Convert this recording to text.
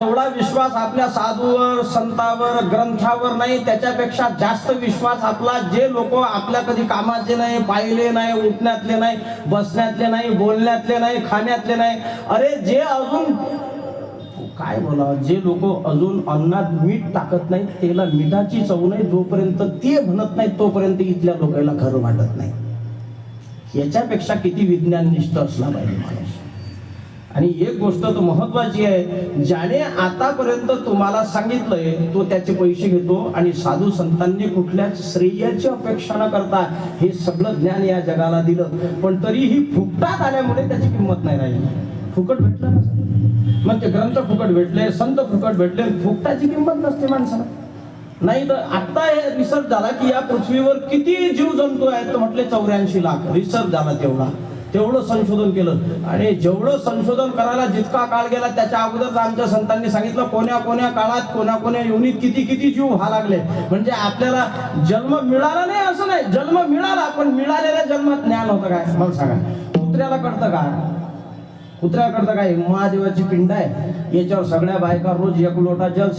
एवढा विश्वास आपल्या साधूवर, संतावर, ग्रंथावर नाही, त्याच्यापेक्षा जास्त विश्वास आपला जे लोक आपल्या कधी कामाचे नाही, पाहिले नाही, उठण्यातले नाही, बसण्यातले नाही, बोलण्यातले नाही, खाण्यातले नाही, अरे जे अजून काय बोलावं, जे लोक अजून अन्नात मीठ टाकत नाहीत, त्याला मिठाची चव नाही जोपर्यंत ते म्हणत नाही तोपर्यंत इथल्या लोकांना खरं वाटत नाही. याच्यापेक्षा किती विज्ञाननिष्ठ असला पाहिजे माणूस. आणि एक गोष्ट तर महत्वाची आहे, ज्याने आतापर्यंत तुम्हाला सांगितलंय तो त्याचे पैसे घेतो आणि साधू संतांनी कुठल्याच श्रेयाची अपेक्षा न करता हे सगळं ज्ञान या जगाला दिलं, पण तरीही फुकटात आल्यामुळे त्याची किंमत नाही राहिली. फुकट भेटलं ना, मग ते ग्रंथ फुकट भेटले, संत फुकट भेटले, फुकटाची किंमत नसते माणसाला. नाही तर आता हे रिसर्च झाला की या पृथ्वीवर किती जीव जंतू आहेत, तर म्हटले 84 लाख. रिसर्च झाला तेवढं संशोधन केलं, आणि जेवढं संशोधन करायला जितका काळ गेला त्याच्या अगोदर आमच्या संतांनी सांगितलं कोण्या कोण्या काळात कोण्या युनित किती किती जीव व्हा लागले. म्हणजे आपल्याला जन्म मिळाला नाही असं नाही, जन्म मिळाला, पण मिळालेल्या जन्मात ज्ञान होतं काय मला सांगा. कुत्र्याला कळतं का? कुत्र्याला कळतं काय? महादेवाची पिंड आहे, याच्यावर सगळ्या बायका रोज एक लोटा जल